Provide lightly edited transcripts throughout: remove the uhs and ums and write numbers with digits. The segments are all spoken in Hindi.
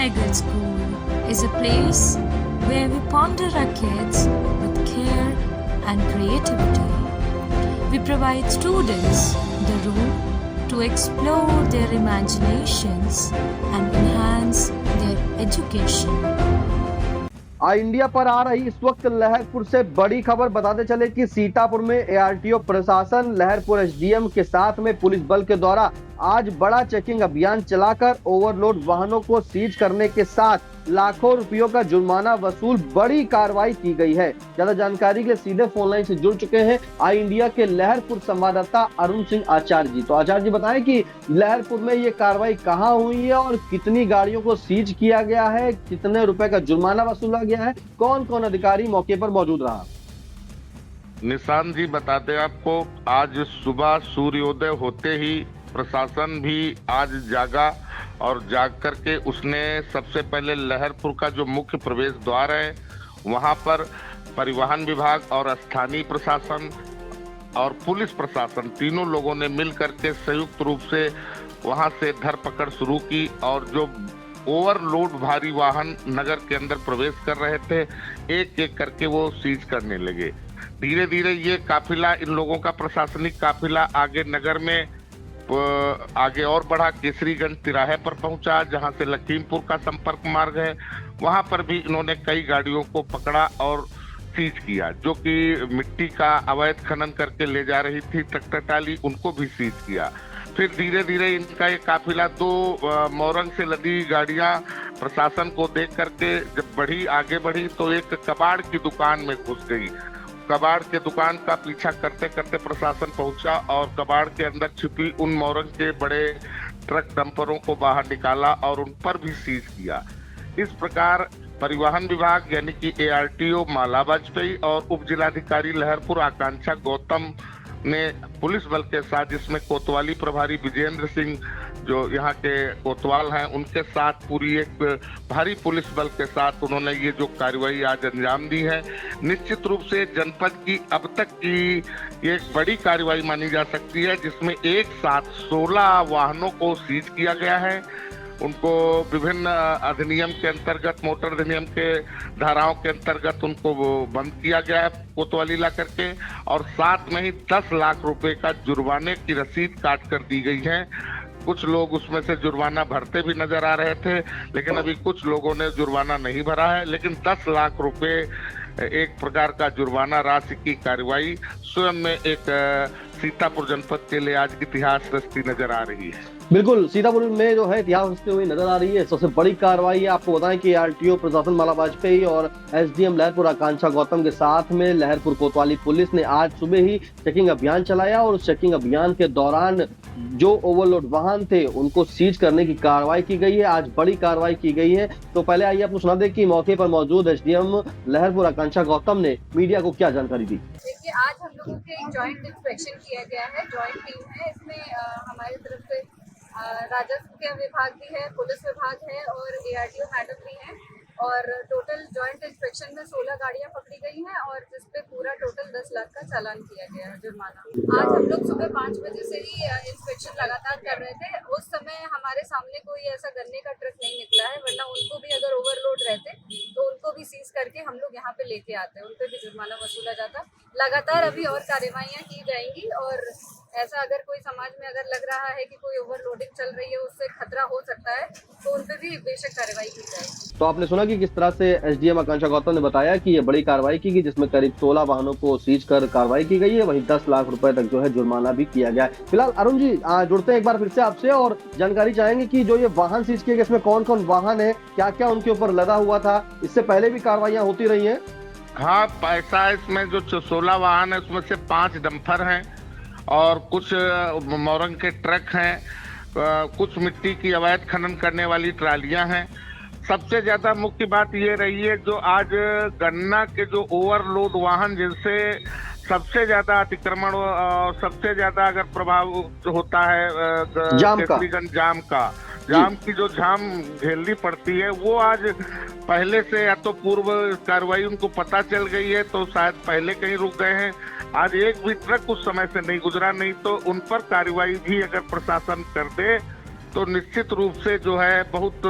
Tiger School is a place where we ponder our kids with care and creativity. We provide students the room to explore their imaginations and enhance their education. India पर आ रही इस वक्त लहरपुर से बड़ी खबर। बताते चले कि सीतापुर में एआरटीओ प्रशासन लहरपुर एसडीएम के साथ में पुलिस बल के द्वारा आज बड़ा चेकिंग अभियान चलाकर ओवरलोड वाहनों को सीज करने के साथ लाखों रुपयों का जुर्माना वसूल बड़ी कार्रवाई की गई है। ज्यादा जानकारी के लिए सीधे फोन लाइन से जुड़ चुके हैं आई इंडिया के लहरपुर संवाददाता अरुण सिंह आचार्य जी। तो आचार्य जी बताएं कि लहरपुर में ये कार्रवाई कहाँ हुई है और कितनी गाड़ियों को सीज किया गया है, कितने रुपए का जुर्माना वसूला गया है, कौन कौन अधिकारी मौके पर मौजूद रहा? निशांत जी बताते हैं आपको, आज सुबह सूर्योदय होते ही प्रशासन भी आज जागा और जाग करके उसने सबसे पहले लहरपुर का जो मुख्य प्रवेश द्वार है वहां पर परिवहन विभाग और स्थानीय प्रशासन और पुलिस प्रशासन तीनों लोगों ने मिल करके संयुक्त रूप से वहां से धरपकड़ शुरू की और जो ओवरलोड भारी वाहन नगर के अंदर प्रवेश कर रहे थे एक एक करके वो सीज करने लगे। धीरे धीरे ये काफिला, इन लोगों का प्रशासनिक काफिला आगे नगर में आगे और बढ़ा, केसरीगंज तिराहे पर पहुंचा जहां से लखीमपुर का संपर्क मार्ग है। वहां पर भी इन्होंने कई गाड़ियों को पकड़ा और सीज किया, जो कि मिट्टी का अवैध खनन करके ले जा रही थी ट्रैक्टर ट्राली, उनको भी सीज किया। फिर धीरे धीरे इनका ये काफिला दो मोरंग से लदी गाड़ियां प्रशासन को देख करके जब आगे बढ़ी तो एक कबाड़ की दुकान में घुस गई। कबाड़ के दुकान का पीछा करते करते प्रशासन पहुंचा और कबाड़ के अंदर छिपी उन मोरंग के बड़े ट्रक डंपरों को बाहर निकाला और उन पर भी सीज किया। इस प्रकार परिवहन विभाग यानी कि एआरटीओ माला वाजपेयी और उप जिलाधिकारी लहरपुर आकांक्षा गौतम ने पुलिस बल के साथ, जिसमें कोतवाली प्रभारी विजेंद्र सिंह जो यहाँ के कोतवाल हैं उनके साथ पूरी एक भारी पुलिस बल के साथ उन्होंने ये जो कार्रवाई आज अंजाम दी है। निश्चित रूप से जनपद की अब तक की ये एक बड़ी कार्रवाई मानी जा सकती है, जिसमें एक साथ 16 वाहनों को सीज किया गया है। उनको विभिन्न अधिनियम के अंतर्गत, मोटर अधिनियम के धाराओं के अंतर्गत उनको बंद किया गया है कोतवाली ला करके, और साथ में ही 10 लाख रुपए का जुर्माने की रसीद काट कर दी गई है। कुछ लोग उसमें से जुर्माना भरते भी नजर आ रहे थे, लेकिन अभी कुछ लोगों ने जुर्माना नहीं भरा है, लेकिन 10 लाख रुपए एक प्रकार का जुर्माना राशि की कार्रवाई स्वयं में एक सीतापुर जनपद के लिए आज इतिहास रचती नजर आ रही है। बिल्कुल, सीतापुर में जो है इतिहास रचते हुए नजर आ रही है। सबसे बड़ी कार्रवाई है। आपको बताएं कि आरटीओ प्रशासन माला वाजपेयी और एसडीएम लहरपुर आकांक्षा गौतम के साथ में लहरपुर कोतवाली पुलिस ने आज सुबह ही चेकिंग अभियान चलाया और उस चेकिंग अभियान के दौरान जो ओवरलोड वाहन थे उनको सीज करने की कार्रवाई की गई है। आज बड़ी कार्रवाई की गई है। तो पहले आइए आपको सुना दे कि मौके पर मौजूद एसडीएम लहरपुर आकांक्षा गौतम ने मीडिया को क्या जानकारी दी। देखिए, आज हम लोगों के एक जॉइंट इंस्पेक्शन किया गया है। जॉइंट टीम है, इसमें हमारी तरफ से राजस्व के विभाग भी है, पुलिस विभाग है और एआरटीओ मैडम भी हैं। और टोटल जॉइंट इंस्पेक्शन में 16 गाड़ियां पकड़ी गई हैं और जिसपे पूरा टोटल 10 लाख का चालान किया गया है, जुर्माना। आज हम लोग सुबह 5 बजे से ही इंस्पेक्शन लगातार कर रहे थे। उस समय हमारे सामने कोई ऐसा गन्ने का ट्रक नहीं निकला है, वरना उनको भी अगर ओवरलोड रहते तो उनको भी सीज करके हम लोग यहाँ पे लेके आते, उन पे भी जुर्माना वसूला जाता। लगातार अभी और कार्रवाइयाँ की जाएंगी और ऐसा अगर कोई समाज में अगर लग रहा है कि कोई ओवरलोडिंग चल रही है, उससे खतरा हो सकता है, तो उन पे भी बेशक कार्रवाई की जाएगी। तो आपने सुना कि किस तरह से एसडीएम आकांक्षा गौतम ने बताया कि ये बड़ी कार्रवाई की गई, जिसमें करीब 16 वाहनों को सीज कर कार्रवाई की गई है। वहीं 10 लाख रुपए तक जो है जुर्माना भी किया गया है। फिलहाल अरुण जी जुड़ते हैं एक बार फिर से आपसे और जानकारी चाहेंगे कि जो ये वाहन सीज किए गए इसमें कौन कौन वाहन है, क्या क्या उनके ऊपर लदा हुआ था, इससे पहले भी कार्रवाइयां होती रही है? हाँ, पैसा इसमें जो 16 वाहन है उसमें से 5 डंपर हैं और कुछ मोरंग के ट्रक हैं, कुछ मिट्टी की अवैध खनन करने वाली ट्रालियां हैं। सबसे ज्यादा मुख्य बात ये रही है जो आज गन्ना के जो ओवरलोड वाहन, जिनसे सबसे ज्यादा अतिक्रमण और सबसे ज्यादा अगर प्रभाव होता है जाम की जो झाम झेलनी पड़ती है, वो आज पहले से या तो पूर्व कार्रवाई उनको पता चल गई है तो शायद पहले कहीं रुक गए हैं। आज एक भी ट्रक उस समय से नहीं गुजरा, नहीं तो उन पर कार्रवाई भी अगर प्रशासन कर दे तो निश्चित रूप से जो है बहुत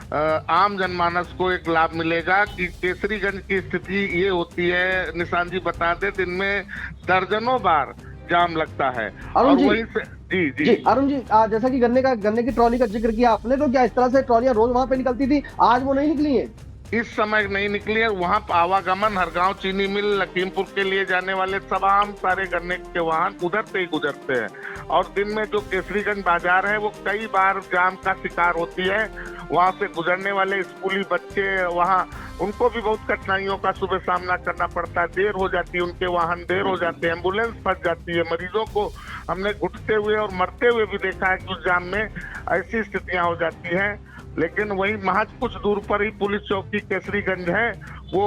आम जनमानस को एक लाभ मिलेगा कि केसरीगंज की स्थिति ये होती है, निशान जी बता दे, दिन में दर्जनों बार जाम लगता है। अरुण और जी, वहीं से जी जी अरुण जी, जैसा कि गन्ने की ट्रॉली का जिक्र किया आपने, तो क्या इस तरह से ट्रॉलियां रोज वहां पे निकलती थी, आज वो नहीं निकली है? इस समय नहीं निकली है। वहाँ आवागमन हर गांव चीनी मिल लखीमपुर के लिए जाने वाले तमाम सारे गन्ने के वाहन उधर से ही गुजरते हैं, और दिन में जो केसरीगंज बाजार है वो कई बार जाम का शिकार होती है। वहाँ से गुजरने वाले स्कूली बच्चे, वहाँ उनको भी बहुत कठिनाइयों का सुबह सामना करना पड़ता है। देर हो जाती है, उनके वाहन देर हो जाते हैं, एम्बुलेंस फंस जाती है। मरीजों को हमने घुटते हुए और मरते हुए भी देखा है कि उस जाम में ऐसी स्थितियां हो जाती हैं। लेकिन वही महज कुछ दूर पर ही पुलिस चौकी केसरीगंज है, वो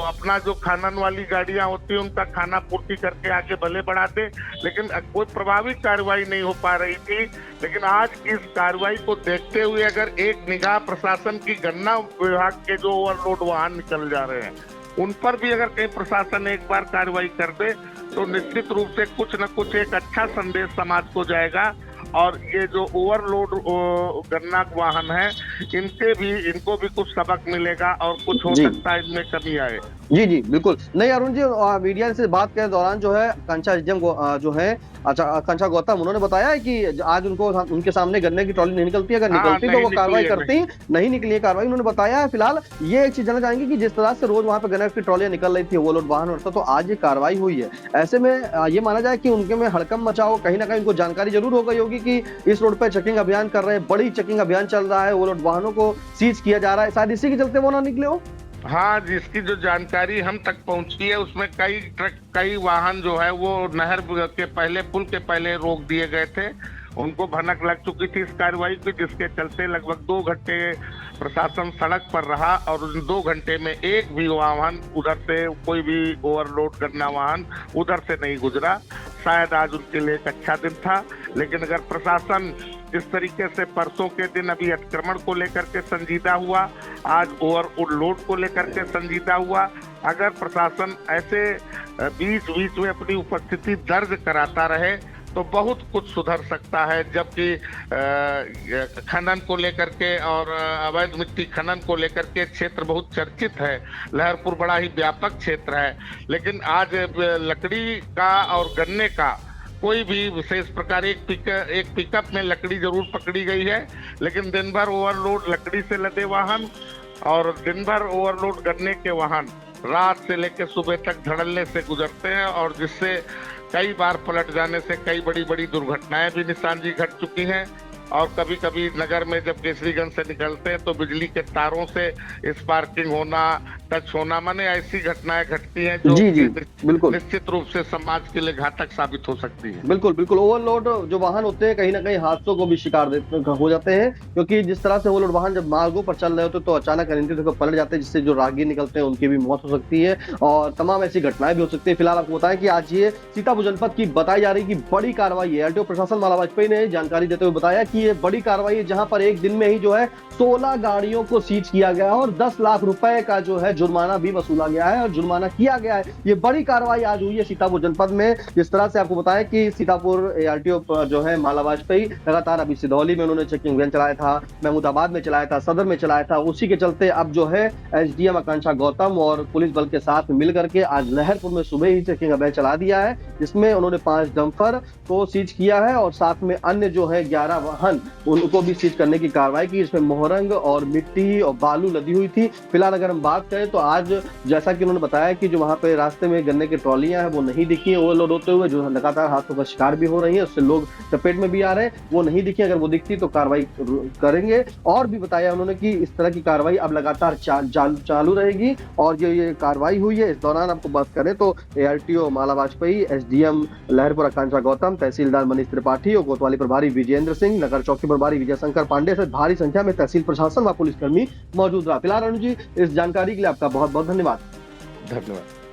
अपना जो खानन वाली गाड़ियां होती है उनका खाना पूर्ति करके आगे भले बढ़ा दे, लेकिन कोई प्रभावी कार्रवाई नहीं हो पा रही थी। लेकिन आज इस कार्रवाई को देखते हुए अगर एक निगाह प्रशासन की गन्ना विभाग के जो ओवरलोड वाहन निकल जा रहे हैं उन पर भी अगर कहीं प्रशासन एक बार कार्रवाई कर दे तो निश्चित रूप से कुछ न कुछ एक अच्छा संदेश समाज को जाएगा। और ये जो ओवरलोड गन्ना वाहन है इनको भी कुछ सबक मिलेगा और कुछ हो सकता है इनमें कमी आए। जी जी बिल्कुल। नहीं अरुण जी, मीडिया से बात के दौरान जो है कांचा एसडीएम जो है कांचा गौतम, उन्होंने बताया है कि आज उनके सामने गन्ने की ट्रॉली नहीं निकलती, अगर निकलती तो वो कार्रवाई करती, नहीं निकली है कार्रवाई, उन्होंने बताया है। फिलहाल ये एक चीज जानना चाहेंगे कि जिस तरह से रोज वहां पे गन्ने की ट्रॉलियां निकल रही थी, वो लोड वाहन होता, तो आज ये कार्रवाई हुई है, ऐसे में ये माना जाए कि उनके में हड़कम मचा हो, कहीं ना कहीं उनको जानकारी जरूर हो गई होगी कि इस रोड पर चेकिंग अभियान कर रहे हैं, बड़ी चेकिंग अभियान चल रहा है, वो लोड वाहनों को सीज किया जा रहा है, शायद इसी के चलते वो ना निकले हो। हाँ, जिसकी जो जानकारी हम तक पहुंची है उसमें कई ट्रक, कई वाहन जो है वो नहर के पहले, पुल के पहले रोक दिए गए थे। उनको भनक लग चुकी थी इस कार्रवाई की, जिसके चलते लगभग 2 घंटे प्रशासन सड़क पर रहा और उन 2 घंटे में एक भी वाहन उधर से, कोई भी ओवरलोड करना वाहन उधर से नहीं गुजरा। शायद आज उनके लिए एक अच्छा दिन था। लेकिन अगर प्रशासन जिस तरीके से परसों के दिन अभी अतिक्रमण को लेकर के संजीदा हुआ, आज ओवरलोड को लेकर के संजीदा हुआ, अगर प्रशासन ऐसे बीच बीच में अपनी उपस्थिति दर्ज कराता रहे तो बहुत कुछ सुधर सकता है। जबकि खनन को लेकर के और अवैध मिट्टी खनन को लेकर के क्षेत्र बहुत चर्चित है, लहरपुर बड़ा ही व्यापक क्षेत्र है, लेकिन आज लकड़ी का और गन्ने का कोई भी विशेष प्रकार, एक पिकअप में लकड़ी जरूर पकड़ी गई है, लेकिन दिन भर ओवरलोड लकड़ी से लदे वाहन और दिन भर ओवरलोड गन्ने के वाहन रात से लेकर सुबह तक धड़ल्ले से गुजरते हैं, और जिससे कई बार पलट जाने से कई बड़ी बड़ी दुर्घटनाएं भी निशान जी घट चुकी हैं। और कभी कभी नगर में जब केसरीगंज से निकलते हैं तो बिजली के तारों से स्पार्किंग होना, टच होना, माने ऐसी घटनाएं घटती हैं जो जी, बिल्कुल निश्चित रूप से समाज के लिए घातक साबित हो सकती है। बिल्कुल बिल्कुल। ओवरलोड जो वाहन होते हैं कहीं ना कहीं हादसों को भी शिकार हो जाते हैं, क्योंकि जिस तरह से ओवरलोड वाहन जब मार्गों पर चल रहे होते तो अचानक अनियंत्रित होकर पलट जाते हैं, जिससे जो राहगीर निकलते हैं उनकी भी मौत हो सकती है और तमाम ऐसी घटनाएं भी हो सकती है। फिलहाल आपको बताएं कि आज ये सीतापुर जनपद की बताई जा रही कि बड़ी कार्रवाई है। आरटीओ प्रशासन माला वाजपेयी ने जानकारी देते हुए बताया कि ये बड़ी कार्रवाई है, जहां पर एक दिन में ही जो है 16 गाड़ियों को सीज किया गया है और 10 लाख रुपए का जो है जुर्माना भी वसूला गया है और जुर्माना किया गया है। ये बड़ी कार्रवाई आज हुई है सीतापुर जनपद में। जिस तरह से आपको बताया कि सीतापुर आरटीओ जो है माला वाजपेयी लगातार अभी सिधौली में उन्होंने चेकिंग अभियान चलाया था, महमूदाबाद में चलाया था, सदर में चलाया था, उसी के चलते अब जो है एसडीएम आकांक्षा गौतम और पुलिस बल के साथ मिलकर के आज लहरपुर में सुबह ही चेकिंग अभियान चला दिया है, जिसमें उन्होंने 5 डंपर को सीज किया है और साथ में अन्य जो है 11 वाहन उनको भी सीज करने की कार्रवाई की। इसमें मोहरंग और मिट्टी और बालू लदी हुई थी। फिलहाल अगर हम बात करें तो आज जैसा कि उन्होंने बताया कि जो वहां पे रास्ते में गन्ने की ट्रॉलियां हैं वो नहीं दिखी है ओवरलोड होते हुए, जो लगातार हादसों का शिकार भी हो रही है, उससे लोग चपेट में भी आ रहे हैं, वो नहीं दिखी। अगर वो दिखती तो कार्रवाई करेंगे। और भी बताया उन्होंने कि इस तरह की कार्रवाई अब लगातार चालू रहेगी और जो ये कार्रवाई हुई है इस दौरान आपको बात करें तो एआरटीओ माला वाजपेयी, एसडीएम लहरपुर आकांक्षा गौतम, तहसीलदार मनीष त्रिपाठी और कोतवाली प्रभारी विजयेंद्र सिंह, नगर चौकी प्रभारी विजय शंकर पांडे से भारी संख्या में तहसील प्रशासन व पुलिसकर्मी मौजूद रहा। फिलहाल अरुण जी, इस जानकारी के लिए आपका बहुत बहुत धन्यवाद। धन्यवाद।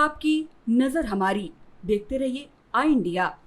आपकी, नजर हमारी। देखते रहिए आई इंडिया।